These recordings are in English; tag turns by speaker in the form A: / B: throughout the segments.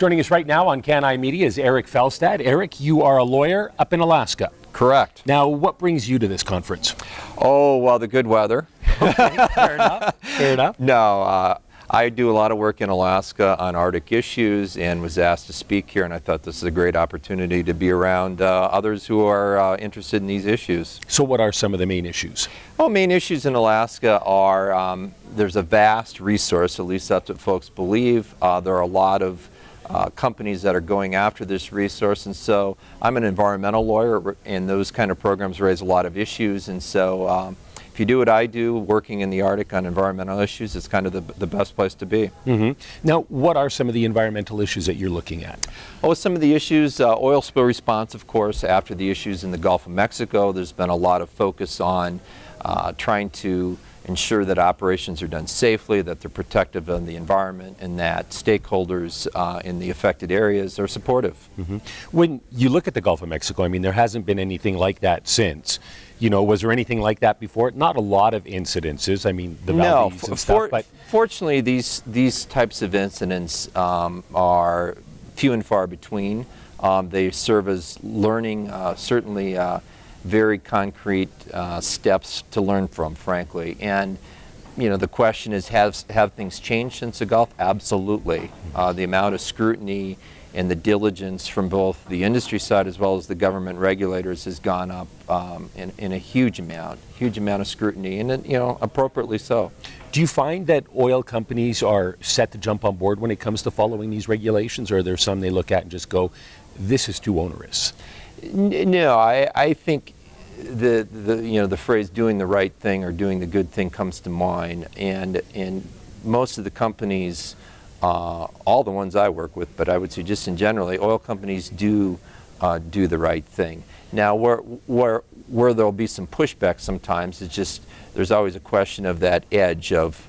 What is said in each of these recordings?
A: Joining us right now on Can iMedia is Eric Fjelstad. Eric, you are a lawyer up in Alaska.
B: Correct.
A: Now, what brings you to this conference?
B: Oh, well, the good weather.
A: Okay, fair enough. Fair enough.
B: No, I do a lot of work in Alaska on Arctic issues and was asked to speak here, and I thought this is a great opportunity to be around others who are interested in these issues.
A: So what are some of the main issues?
B: Well, main issues in Alaska are there's a vast resource, at least that's what folks believe. There are a lot of companies that are going after this resource, and so I'm an environmental lawyer, and those kind of programs raise a lot of issues, and so if you do what I do, working in the Arctic on environmental issues, it's kind of the best place to be.
A: Mm-hmm. Now, what are some of the environmental issues that you're looking at?
B: Oh, some of the issues, oil spill response, of course, after the issues in the Gulf of Mexico, there's been a lot of focus on trying to ensure that operations are done safely, that they're protective of the environment, and that stakeholders in the affected areas are supportive.
A: Mm-hmm. When you look at the Gulf of Mexico, I mean, there hasn't been anything like that since. You know, was there anything like that before? Not a lot of incidences. I mean, the valleys and stuff, but
B: fortunately, these types of incidents are few and far between. They serve as learning, certainly very concrete steps to learn from, frankly. And you know, the question is, have things changed since the Gulf? Absolutely. The amount of scrutiny and the diligence from both the industry side as well as the government regulators has gone up in a huge amount of scrutiny, and you know, appropriately so.
A: Do you find that oil companies are set to jump on board when it comes to following these regulations, or are there some they look at and just go, this is too onerous?
B: No, I think the phrase doing the right thing or doing the good thing comes to mind, and most of the companies, all the ones I work with, but I would say just in generally, oil companies do the right thing. Now, where there'll be some pushback sometimes, it's just there's always a question of that edge of,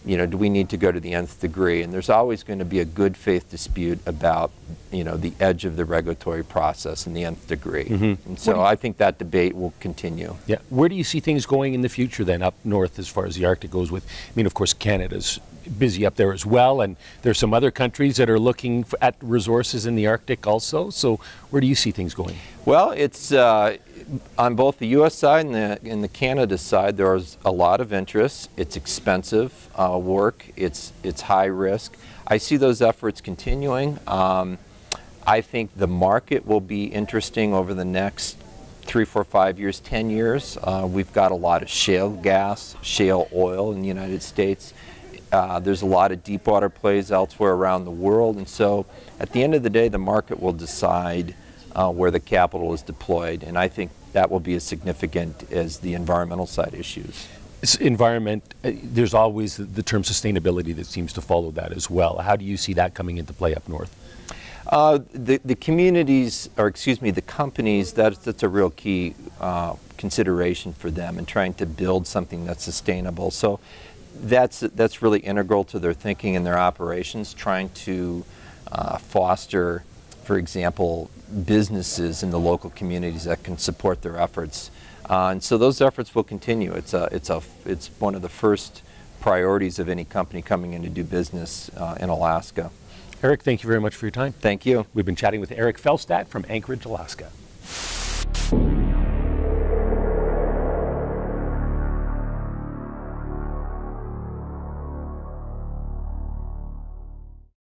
B: you know, do we need to go to the nth degree? And there's always going to be a good faith dispute about, you know, the edge of the regulatory process and the nth degree. Mm-hmm. And so I think that debate will continue. Yeah.
A: Where do you see things going in the future then up north as far as the Arctic goes with, I mean, of course, Canada's busy up there as well, and there's some other countries that are looking at resources in the Arctic also. So where do you see things going?
B: Well, it's on both the U.S. side and the Canada side, there's a lot of interest. It's expensive work. It's high risk. I see those efforts continuing. I think the market will be interesting over the next 3, 4, 5 years, 10 years. We've got a lot of shale gas, shale oil in the United States. There's a lot of deep water plays elsewhere around the world, and so at the end of the day, the market will decide where the capital is deployed, and I think that will be as significant as the environmental side issues.
A: Environment, there's always the term sustainability that seems to follow that as well. How do you see that coming into play up north?
B: The communities, or excuse me, the companies, that's a real key consideration for them in trying to build something that's sustainable. So that's really integral to their thinking and their operations, trying to foster, for example, businesses in the local communities that can support their efforts. And so those efforts will continue. It's one of the first priorities of any company coming in to do business in Alaska.
A: Eric, thank you very much for your time.
B: Thank you.
A: We've been chatting with Eric Fjelstad from Anchorage, Alaska.